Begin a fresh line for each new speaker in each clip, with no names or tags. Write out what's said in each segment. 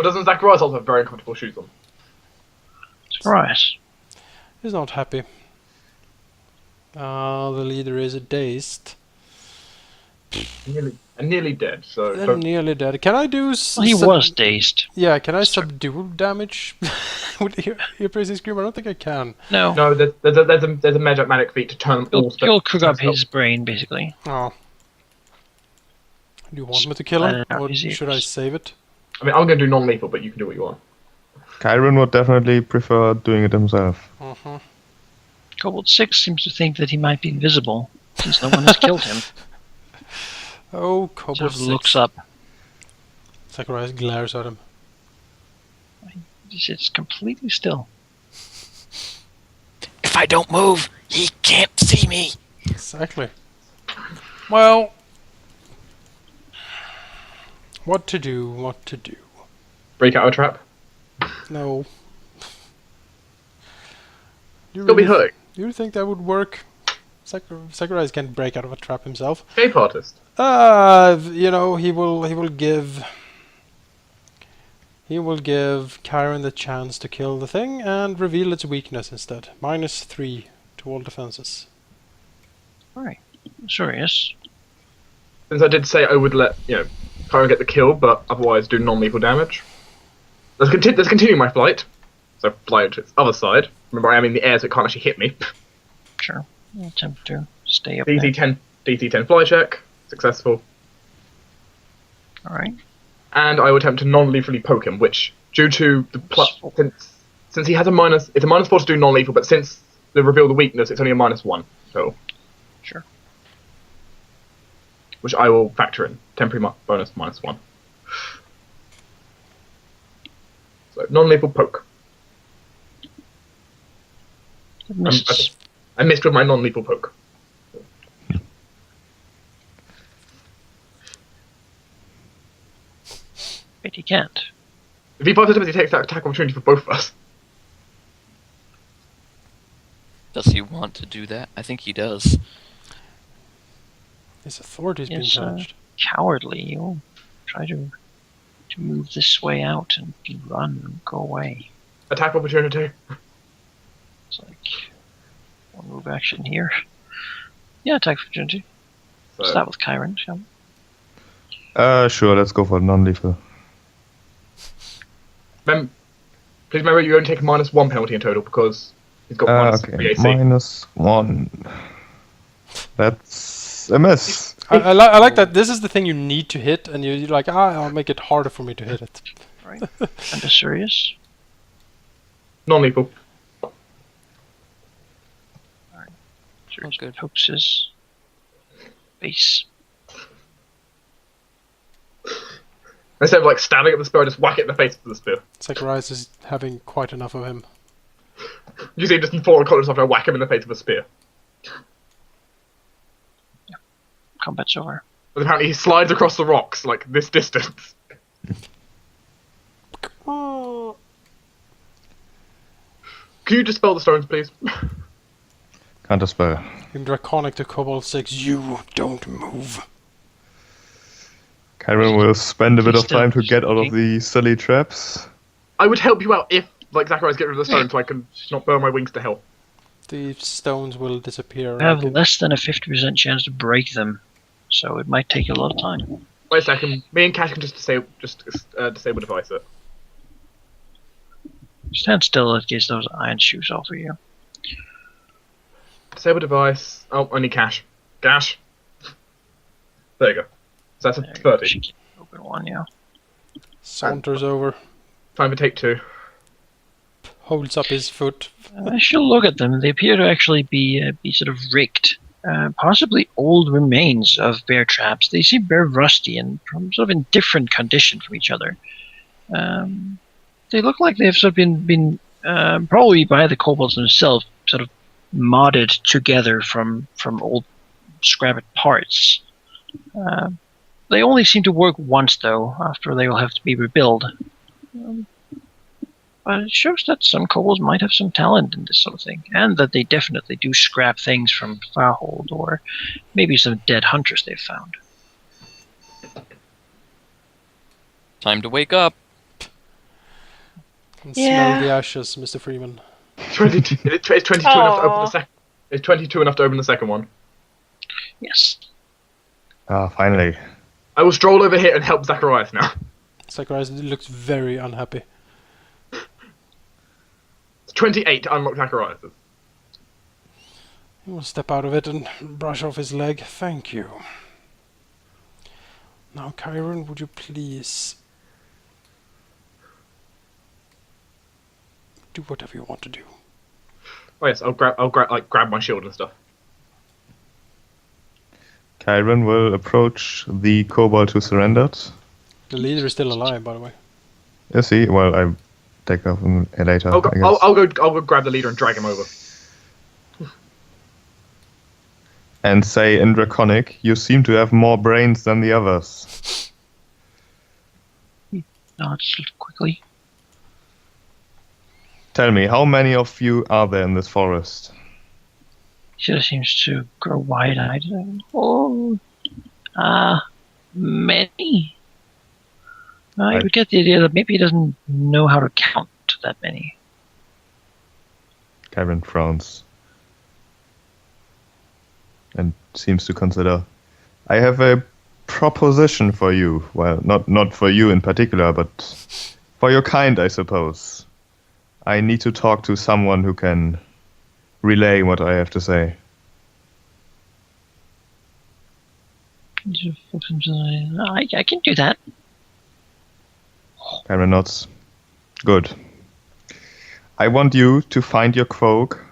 But doesn't Zacharias also have very uncomfortable shoes on?
Zacharias.
He's not happy. The leader is dazed.
Nearly dead, so...
They're nearly dead. Can I do...
Well, he was dazed.
Yeah, can I subdue damage with your Praising Scream? I don't think I can.
No.
No, there's a magic feat to turn them all...
You'll cook up his brain, basically.
Oh. Do you want me to kill him? Or should I save it?
I mean, I'm going to do non-lethal, but you can do what you want.
Cairen would definitely prefer doing it himself.
Kobold 6 seems to think that he might be invisible, since no one has killed him.
Oh, Kobold
Sort of
6.
looks up.
Zacharias glares at him.
He sits completely still.
If I don't move, he can't see me.
Exactly. Well... What to do?
Break out a trap?
No.
Still be hurting.
Do you think that would work? Zacharias can't break out of a trap himself.
Escape artist.
You know, he will give Cairen the chance to kill the thing and reveal its weakness instead. -3 to all defenses.
Alright. Azureus.
Since I did say I would let, Cairen get the kill, but otherwise do non-lethal damage. Let's continue my flight. So fly to its other side. Remember, I am in the air, so it can't actually hit me.
Sure. I'll attempt to stay up there.
DC-10 fly check. Successful.
Alright.
And I will attempt to non-lethally poke him, which, due to the since he has it's a -4 to do non-lethal, but since they reveal the weakness, it's only a -1. So.
Sure.
Which I will factor in. Temporary bonus -1. So, non-lethal poke. I missed with my non-lethal poke.
But he can't.
If he participates, he takes that attack opportunity for both of us.
Does he want to do that? I think he does.
His authority's been challenged.
Cowardly. You'll try to move this way out and run and go away.
Attack opportunity.
It's like one move action here. Yeah, attack opportunity.
So,
Start with Cairen, shall we?
Sure, let's go for non-lethal.
Please remember you only take a -1 penalty in total because he's got
okay,
AC.
-1. That's a miss.
I like that. This is the thing you need to hit, and you're like, I'll make it harder for me to hit it.
Right. And Azureus.
Non-lethal.
Azureus good. Hooks his base.
Instead of stabbing at the spear, I just whack it in the face with the spear.
Zacharias is having quite enough of him.
You see him just fall unconscious after I whack him in the face with a spear.
Yeah. Combat's over.
But apparently he slides across the rocks, this distance.
Oh.
Can you dispel the stones, please?
Can't dispel.
In Draconic to Kobold 6, you don't move.
Cairen will spend a bit of time to get out of the silly traps.
I would help you out if, Zacharias get rid of the stone so I can not burn my wings to hell.
The stones will disappear.
You have less than a 50% chance to break them, so it might take a lot of time.
Wait a second. Me and Kash can just disable device it.
Stand still in case those iron shoes offer you.
Disable device. Oh, only Kash. Kash. There you go. So that's a 30.
Open one, yeah.
Saunters over.
Time for take 2.
Holds up his foot.
I should look at them. They appear to actually be sort of rigged. Possibly old remains of bear traps. They seem very rusty and sort of in different condition from each other. They look like they've sort of been probably by the kobolds themselves, sort of modded together from old scrapped parts. They only seem to work once, though. After they will have to be rebuilt. But it shows that some kobolds might have some talent in this sort of thing, and that they definitely do scrap things from Farhold, or maybe some dead hunters they've found.
Time to wake up.
And
Yeah.
smell the ashes, Mr. Freeman.
22. It's 22 enough to open the second. It's 22 enough to open the second one.
Yes.
Ah, finally.
I will stroll over here and help Zacharias now.
Zacharias looks very unhappy.
It's 28 to unlock Zacharias.
He will step out of it and brush off his leg. Thank you. Now, Cairen, would you please do whatever you want to do?
Oh yes, I'll grab my shield and stuff.
Cairen will approach the kobold who surrendered.
The leader is still alive, by the way.
Is he? Well, I take off him later.
I'll go,
I guess.
I'll go grab the leader and drag him over.
And say in Draconic, you seem to have more brains than the others.
Nods quickly.
Tell me, how many of you are there in this forest?
He just seems to grow wide-eyed. Oh, many. I would get the idea that maybe he doesn't know how to count that many.
Cairen frowns. And seems to consider. I have a proposition for you. Well, not for you in particular, but for your kind, I suppose. I need to talk to someone who can relay what I have to say.
I can do that.
Cairen nods. Good. I want you to find your cloak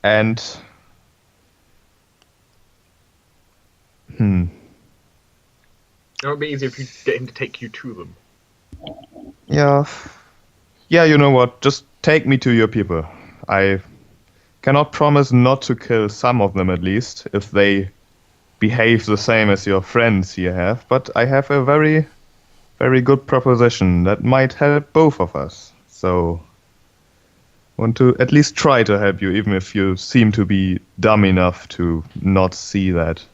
and...
It would be easier if you get him to take you to them.
Yeah. Yeah, you know what? Just take me to your people. I cannot promise not to kill some of them at least, if they behave the same as your friends here have, but I have a very, very good proposition that might help both of us. So, want to at least try to help you, even if you seem to be dumb enough to not see that.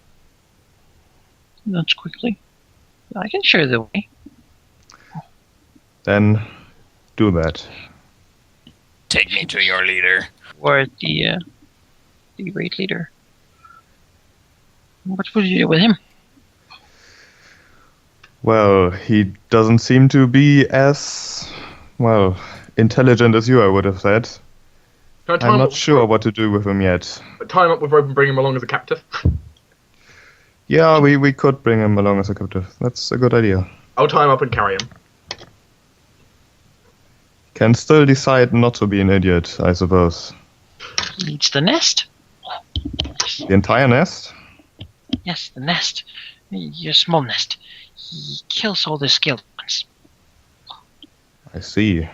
Nods quickly. I can show the way.
Then, do that.
Take me to your leader.
Or the raid leader. What would you do with him?
Well, he doesn't seem to be as, well, intelligent as you, I would have said.
Can I tie
I'm
him
not
up
sure what to do with him yet.
Tie him up with rope and bring him along as a captive.
Yeah, we could bring him along as a captive. That's a good idea.
I'll tie him up and carry him.
Can still decide not to be an idiot, I suppose.
Needs the nest.
The entire nest?
Yes, the nest. Your small nest. He kills all the skilled ones.
I see.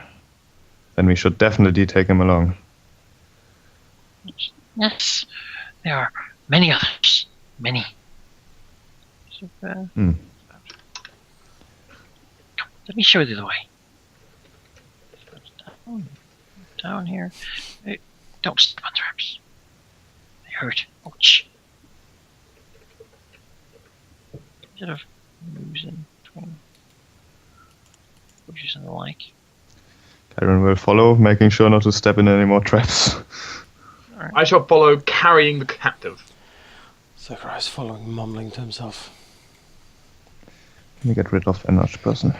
Then we should definitely take him along.
Yes, there are many others. Many. So, Come, let me show you the way. Down here. Hey, don't step on traps. They hurt. Ouch. Instead of losing between bushes and the like.
Cairen will follow, making sure not to step in any more traps.
Right.
I shall follow, carrying the captive.
Zacharias following, mumbling to himself.
Let me get rid of an arch person.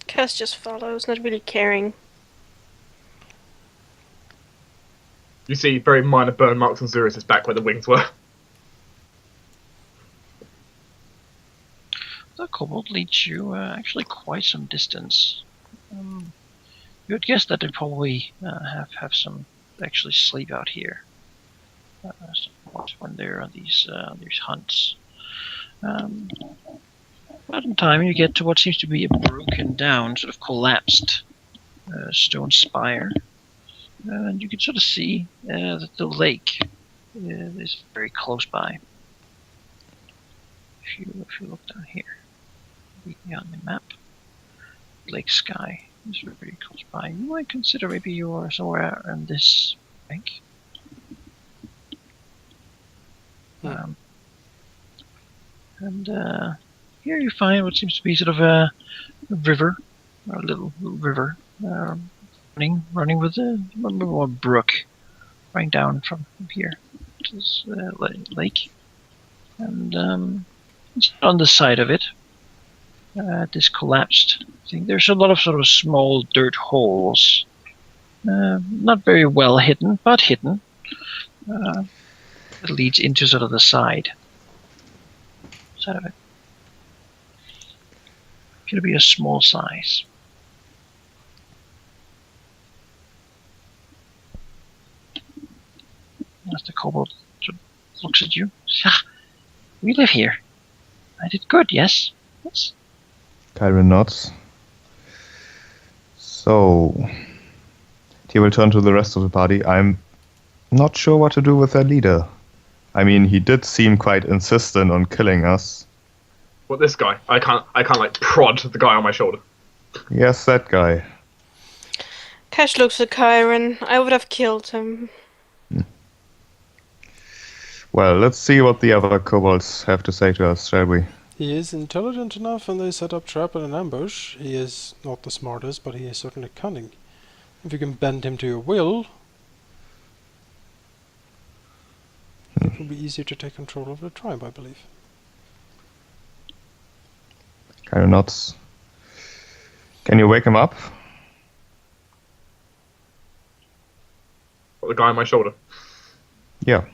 Kash just follows, not really caring.
You see very minor burn marks on Azureus' back where the wings were.
The kobold leads you actually quite some distance. You would guess that they probably have some actually sleep out here when they're on these hunts. But in time you get to what seems to be a broken down, sort of collapsed stone spire. And you can sort of see that the lake is very close by. If you look down here, on the map, Lake Sky is very close by. You might consider maybe you are somewhere on this bank. And here you find what seems to be sort of a river, or a little river, running with a brook running down from here to this lake. And it's on the side of it, this collapsed thing. There's a lot of sort of small dirt holes, not very well hidden, but hidden. It leads into sort of the side of it. Appear to be a small size. As the kobold sort of looks at you, we live here. I did good, yes? Yes.
Cairen nods. So, he will turn to the rest of the party. I'm not sure what to do with their leader. I mean, he did seem quite insistent on killing us.
What, this guy? I can't like prod the guy on my shoulder.
Yes, that guy.
Kash looks at Cairen. I would have killed him.
Well, let's see what the other kobolds have to say to us, shall we?
He is intelligent enough, and they set up trap and an ambush. He is not the smartest, but he is certainly cunning. If you can bend him to your will, it will be easier to take control of the tribe, I believe.
Cairen nods. Can you wake him up?
What, the guy on my shoulder?
Yeah.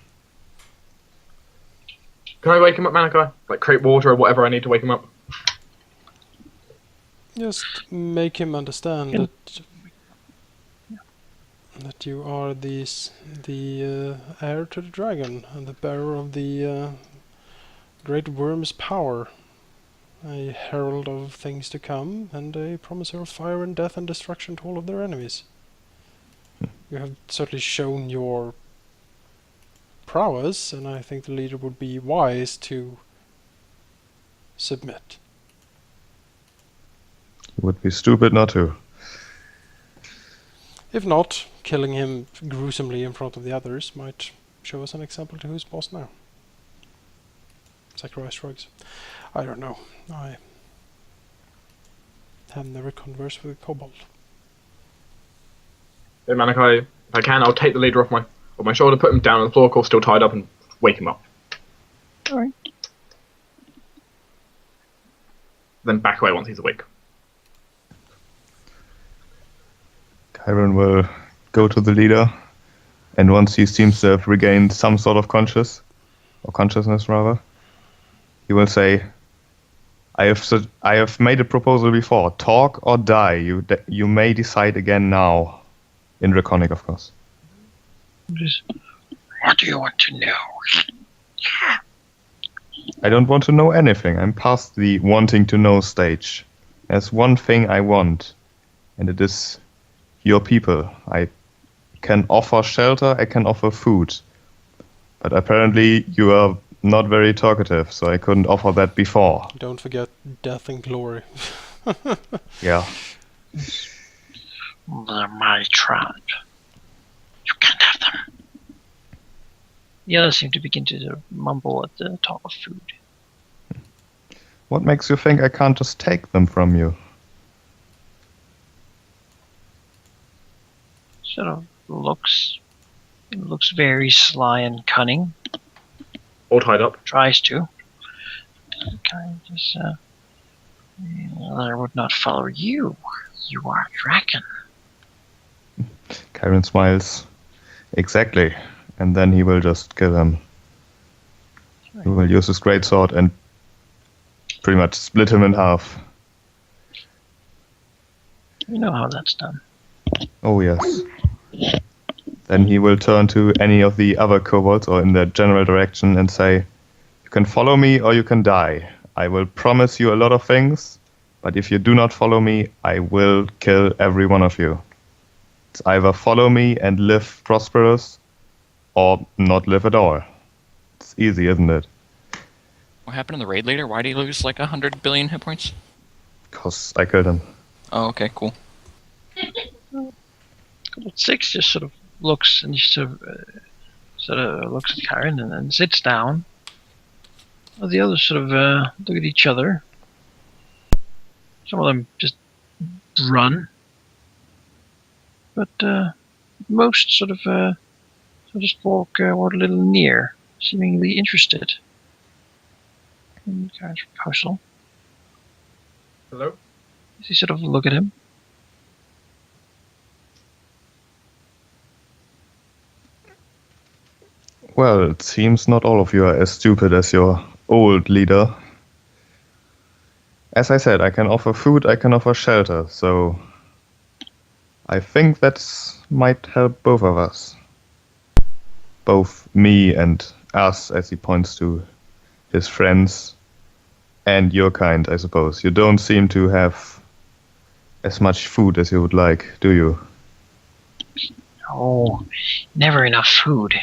Can I wake him up, Manaki? Like create water or whatever I need to wake him up?
Just make him understand that you are the heir to the dragon and the bearer of the great worm's power, a herald of things to come, and a promiser of fire and death and destruction to all of their enemies. You have certainly shown your prowess, and I think the leader would be wise to submit.
It would be stupid not to.
If not, killing him gruesomely in front of the others might show us an example to who's boss now. Zacharias shrugs. I don't know. I have never conversed with a kobold.
Hey, Manaki, if I can, I'll take the leader off my shoulder, put him down on the floor, of course, still tied up, and wake him up.
Alright.
Then back away once he's awake.
Cairen will go to the leader, and once he seems to have regained some sort of consciousness rather, he will say, I have made a proposal before. Talk or die. You may decide again now. In Draconic, of course.
What do you want to know?
I don't want to know anything. I'm past the wanting to know stage. There's one thing I want, and it is your people. I can offer shelter, I can offer food. But apparently you are not very talkative, so I couldn't offer that before.
Don't forget death and glory.
Yeah.
They're my tribe. You can't have them. The others seem to begin to sort of mumble at the talk of food.
What makes you think I can't just take them from you?
Sort of looks very sly and cunning.
All tied up.
Tries to. Kind of just, I would not follow you. You are a dragon.
Cairen smiles. Exactly. And then he will just kill him. He will use his greatsword and pretty much split him in half.
You know how that's done.
Oh yes. Then he will turn to any of the other kobolds or in the general direction and say, you can follow me or you can die. I will promise you a lot of things, but if you do not follow me, I will kill every one of you. It's either follow me and live prosperous, or not live at all. It's easy, isn't it?
What happened to the raid leader? Why did he lose like 100 billion hit points?
Because I killed him.
Oh, okay, cool.
Kobold 6 just sort of looks and he sort of looks at Cairen and then sits down. Well, the others sort of look at each other. Some of them just run, but most sort of just walk a little near, seemingly interested in Karen's proposal.
Hello?
As you sort of look at him.
Well, it seems not all of you are as stupid as your old leader. As I said, I can offer food, I can offer shelter, so I think that might help both of us. Both me and us, as he points to his friends, and your kind, I suppose. You don't seem to have as much food as you would like, do you?
Oh, never enough food.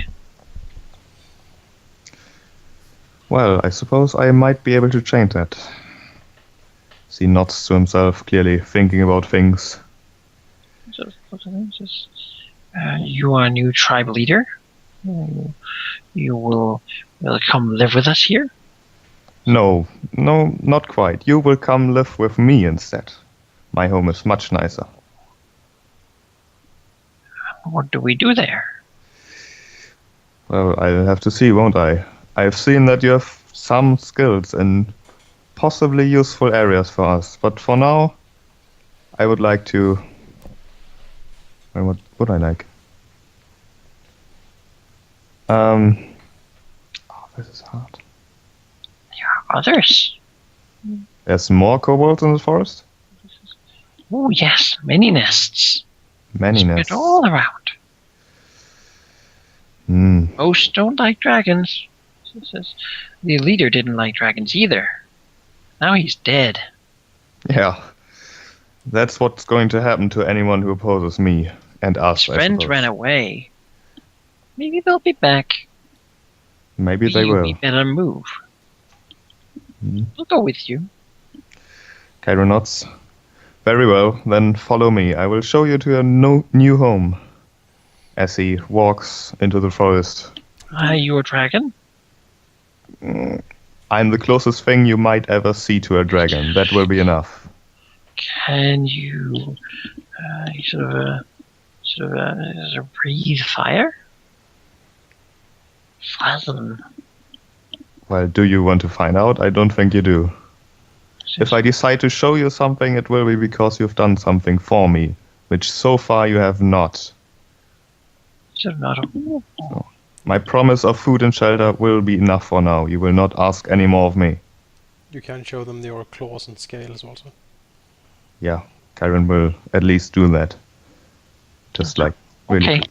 Well, I suppose I might be able to change that. He nods to himself, clearly thinking about things.
Sort of looks at him and says, you are a new tribe leader? You will come live with us here?
No, not quite. You will come live with me instead. My home is much nicer.
What do we do there?
Well, I'll have to see, won't I? I've seen that you have some skills in possibly useful areas for us, but for now, I would like to... Well, what would I like? Oh, this is hard.
There are others.
There's more kobolds in the forest?
Oh yes, many nests.
Many
Spread
nests.
all around. Most don't like dragons. He says, the leader didn't like dragons either. Now he's dead.
Yeah. That's what's going to happen to anyone who opposes me and us,
His friends ran away. Maybe they'll be back.
Maybe they will.
We better move. I'll go with you.
Cairen nods. Very well, then follow me. I will show you to your new home. As he walks into the forest.
Are you a dragon?
I'm the closest thing you might ever see to a dragon. That will be enough.
Can you sort of breathe fire? Fathom.
Well, do you want to find out? I don't think you do. If I decide to show you something, it will be because you've done something for me, which so far you have not. My promise of food and shelter will be enough for now. You will not ask any more of me.
You can show them your claws and scales also.
Yeah, Cairen will at least do that. Just like really.
Okay.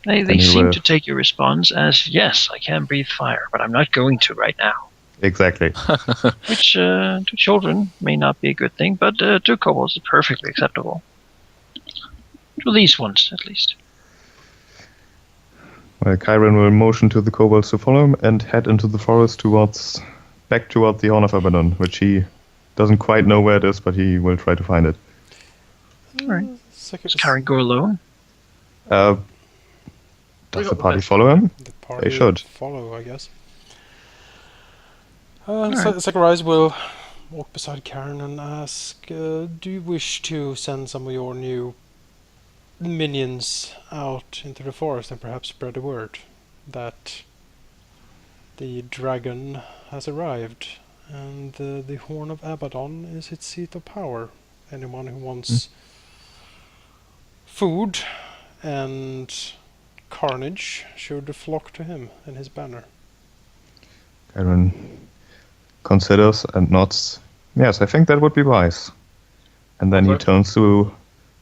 They seem to take your response as, yes, I can breathe fire, but I'm not going to right now.
Exactly.
Which to children may not be a good thing, but to kobolds is perfectly acceptable. To these ones, at least.
Well, Cairen will motion to the kobolds to follow him and head into the forest back towards the Horn of Abaddon, which he doesn't quite know where it is, but he will try to find it.
Alright. Does Cairen go alone?
Does the party follow him?
The party
They should.
follow, I guess. Zacharias will walk beside Cairen and ask, do you wish to send some of your new minions out into the forest and perhaps spread the word that the dragon has arrived and the Horn of Abaddon is its seat of power? Anyone who wants food and carnage should flock to him and his banner.
Cairen considers and nods. Yes, I think that would be wise. And then he turns to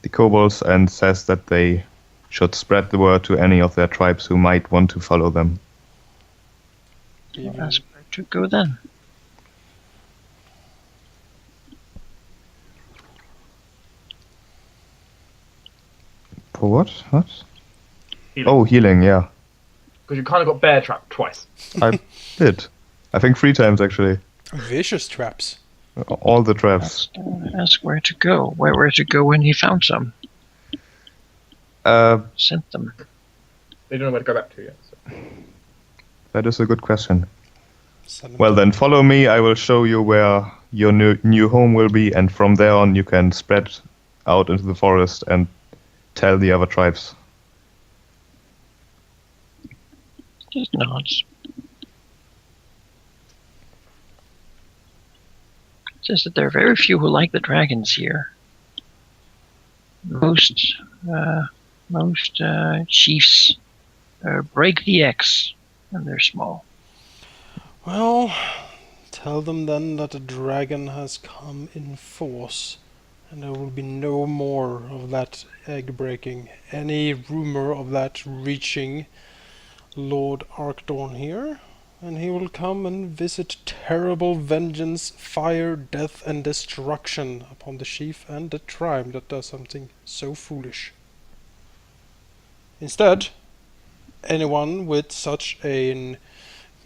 the kobolds and says that they should spread the word to any of their tribes who might want to follow them.
Well, ask where to go then.
For what? What? Healing. Oh, healing, yeah.
Because you kind of got bear trapped twice.
I did. I think 3 times, actually.
Vicious traps.
All the traps.
Ask where to go. Where to go when he found some. Sent them.
They don't know where to go back to yet. So.
That is a good question.
Send them
Well,
to-
then follow me. I will show you where your new home will be, and from there on you can spread out into the forest and tell the other tribes.
Just nods. Says that there are very few who like the dragons here. Most chiefs break the X, and they're small.
Well, tell them then that the dragon has come in force, and there will be no more of that egg breaking. Any rumor of that reaching Lord Akhdorn here, and he will come and visit terrible vengeance, fire, death, and destruction upon the chief and the tribe that does something so foolish. Instead, anyone with such a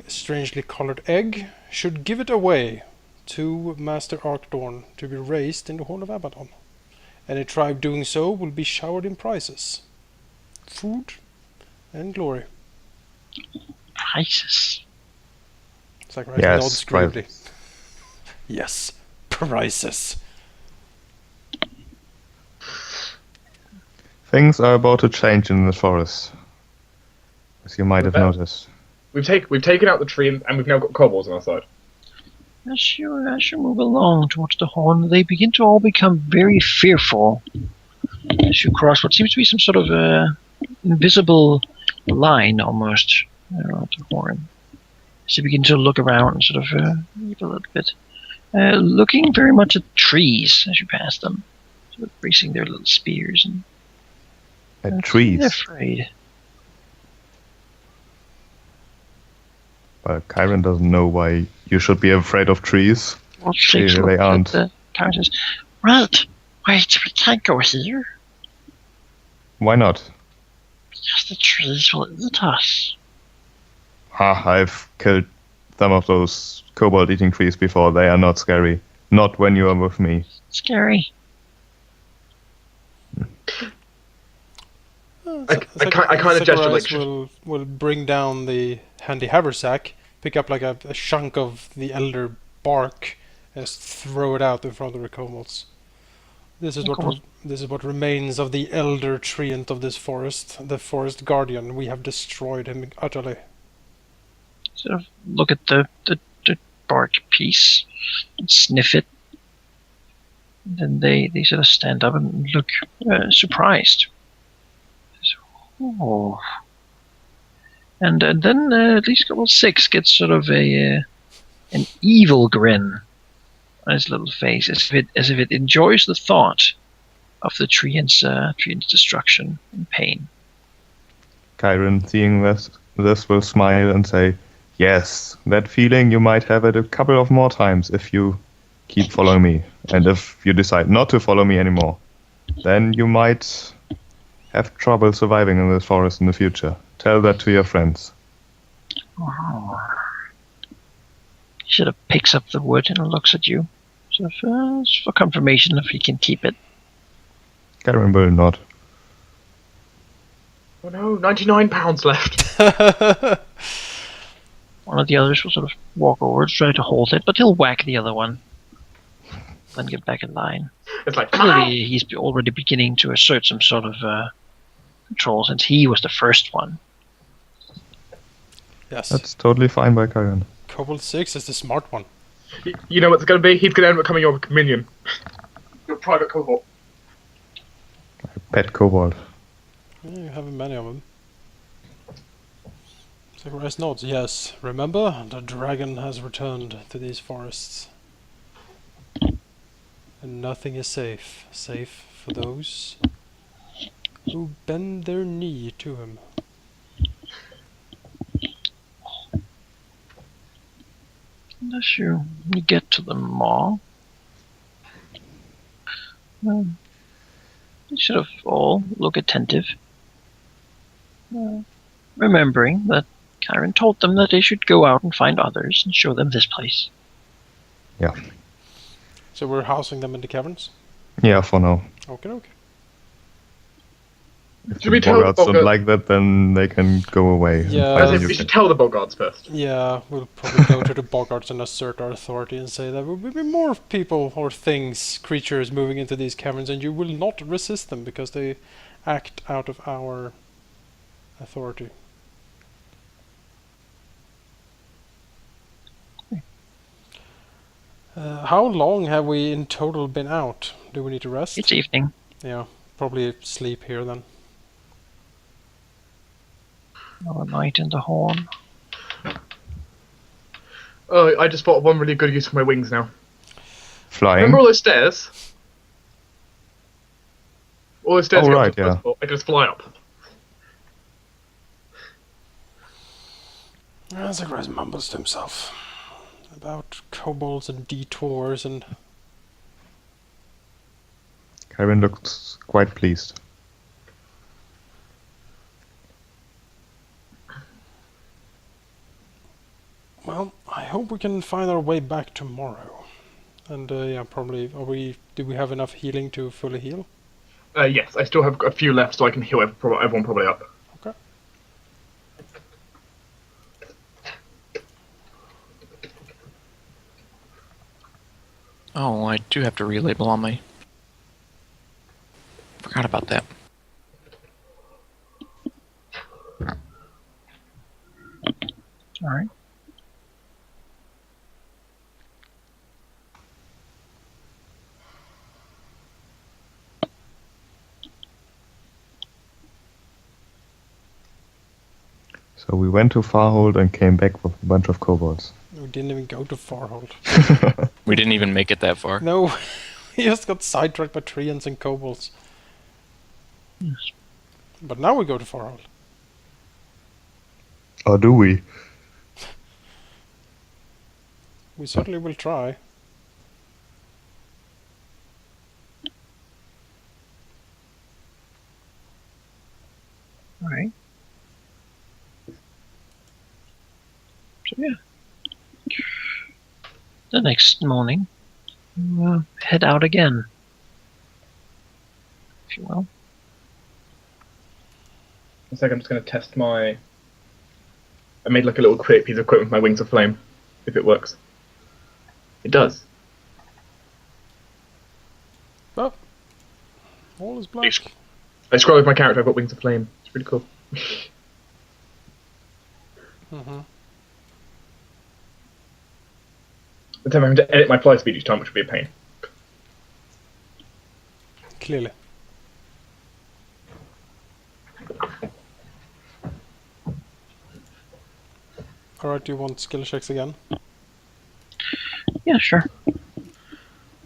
strangely colored egg should give it away to Master Akhdorn to be raised in the Horn of Abaddon. Any tribe doing so will be showered in prizes, food, and glory.
Prizes.
Zacharias
Yes,
nods gravely.
prizes.
Yes, prizes.
Things are about to change in the forest, as you might have
Well,
noticed.
We've taken out the tree and we've now got kobolds on our side.
As you move along towards the horn, they begin to all become very fearful. As you cross what seems to be some sort of invisible line almost around the horn. As you begin to look around and sort of weep a little bit. Looking very much at trees as you pass them. Sort of bracing their little spears and
At trees.
they're afraid.
Well, Cairen doesn't know why you should be afraid of trees.
Well, shakes
They aren't.
the Karen says, "Right, wait, we can't go here.
Why not?
Because the trees will eat us."
Ha, I've killed some of those kobold eating trees before. They are not scary. Not when you are with me.
Scary.
I kind of gesture like,
will bring down the handy haversack, pick up like a chunk of the elder bark, and just throw it out in front of the kobolds. This is what remains of the elder treant of this forest, the forest guardian. We have destroyed him utterly.
Sort of look at the bark piece and sniff it. And then they sort of stand up and look surprised. Oh. And then at least couple 6 gets sort of an evil grin on his little face, as if it enjoys the thought of the treant's destruction and pain.
Cairen, seeing this, will smile and say, "Yes, that feeling you might have it a couple of more times if you keep following me. And if you decide not to follow me anymore, then you might have trouble surviving in this forest in the future. Tell that to your friends."
Oh. He sort of picks up the wood and looks at you, sort of for confirmation if he can keep it.
Cairen will nod.
oh no, £99 left.
One of the others will sort of walk over, try to hold it, but he'll whack the other one. Then get back in line.
It's like,
Clearly, he's already beginning to assert some sort of control since he was the first one.
Yes.
That's totally fine by Cairen.
Kobold 6 is the smart one.
you know what's going to be? He's going to end up becoming your minion. Your private kobold.
Pet kobold.
Yeah, you have many of them. Zacharias nods. Yes, remember, the dragon has returned to these forests. And nothing is safe. Safe for those who bend their knee to him.
Unless you get to the mall. You sort of all look attentive. Remembering that Cairen told them that they should go out and find others and show them this place.
Yeah.
So we're housing them in the caverns?
Yeah, for now.
Okay.
If
Should
the
we tell the
Boggarts don't
Boggart?
like that, then they can go away. and
Yeah.
find
I
a
think
new
we should
king.
tell the Boggarts first.
Yeah, we'll probably go to the Boggarts and assert our authority and say there will be more people or things, creatures moving into these caverns, and you will not resist them because they act out of our authority. How long have we in total been out? Do we need to rest?
It's evening.
Yeah, probably sleep here then.
Another night in the horn.
Oh, I just thought of one really good use for my wings now.
Flying.
Remember all those stairs? All those stairs.
Oh,
go up
right,
to the first
yeah.
floor. I can just fly up.
Zacharias mumbles to himself about kobolds and detours and...
Cairen looks quite pleased.
Well, I hope we can find our way back tomorrow. And yeah, probably. Do we have enough healing to fully heal?
Yes, I still have a few left, so I can heal everyone probably up.
Okay.
Oh, I do have to relabel on my... Forgot about that.
Alright.
So we went to Farhold and came back with a bunch of kobolds.
We didn't even go to Farhold.
We didn't even make it that far.
No, we just got sidetracked by treants and kobolds.
Yes.
But now we go to Farhold.
Or do we?
We certainly will try.
Alright. So yeah. The next morning, we'll head out again. If you will.
One second, I'm just going to test my... I made like a little quick piece of equipment with my wings of flame, if it works. It does.
Oh, all is black.
I scroll with my character, I've got wings of flame. It's really cool.
Mm-hmm.
But I'm having to edit my fly speed each time, which would be a pain.
Clearly. Alright, do you want skill checks again?
Yeah, sure.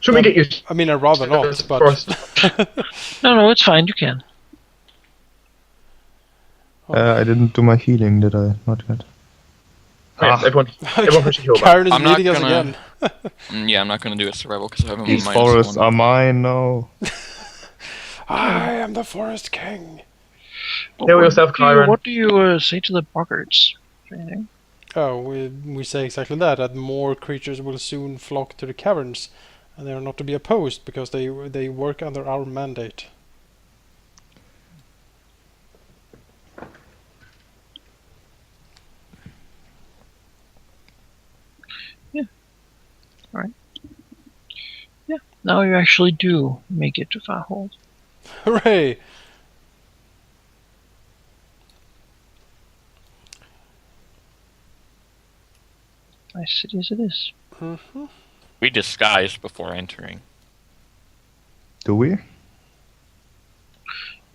Should we get used
I mean, I'd rather not,
to
but...
forest?
No, it's fine. You can.
I didn't do my healing, did I? Not yet.
Yeah, everyone should heal back.
Karen is
I'm not
leading us
gonna-
again.
Yeah, I'm not gonna do a survival because I have a
These
-1.
forests are mine, no.
I am the forest king.
Heal yourself, Cairen.
What do you say to the boggarts? Anything?
Oh, we say exactly that more creatures will soon flock to the caverns, and they are not to be opposed because they work under our mandate.
Yeah. Now you actually do make it to Farhold.
Hooray!
Nice city as it is.
Mm-hmm.
We disguised before entering.
Do we?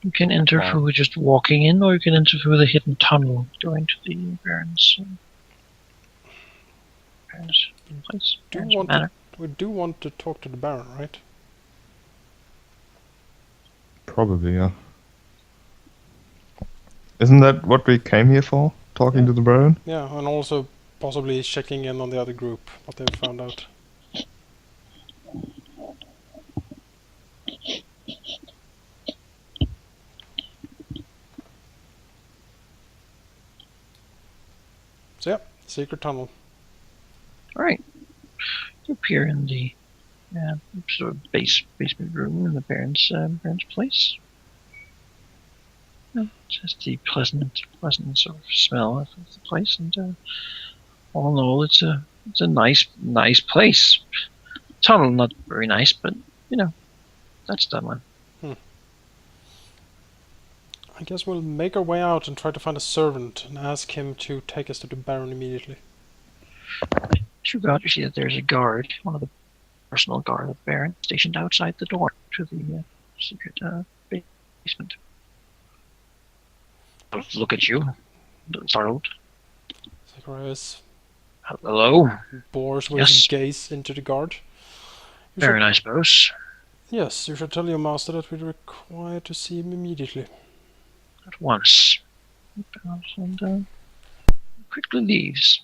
You can enter
Wow.
through just walking in, or you can enter through the hidden tunnel going to the Baron's place.
Do you
Baron's
want
manor.
We do want to talk to the Baron, right?
Probably, yeah. Isn't that what we came here for? Talking to the Baron?
Yeah, and also possibly checking in on the other group, what they've found out. So yeah, secret tunnel.
Alright. You appear in the sort of basement room in the Baron's place. Just the pleasant sort of smell of the place, and all in all, it's a nice place. Tunnel not very nice, but that's done one.
I guess we'll make our way out and try to find a servant and ask him to take us to the Baron immediately.
As you go out, you see that there's a guard, one of the personal guard of the Baron, stationed outside the door to the secret basement. Look at you, startled.
Zacharias
Hello?
bores with
Yes.
his gaze into the guard. You
Baron,
should-
I suppose.
Yes, you should tell your master that we require to see him immediately.
At once. He bows and quickly leaves.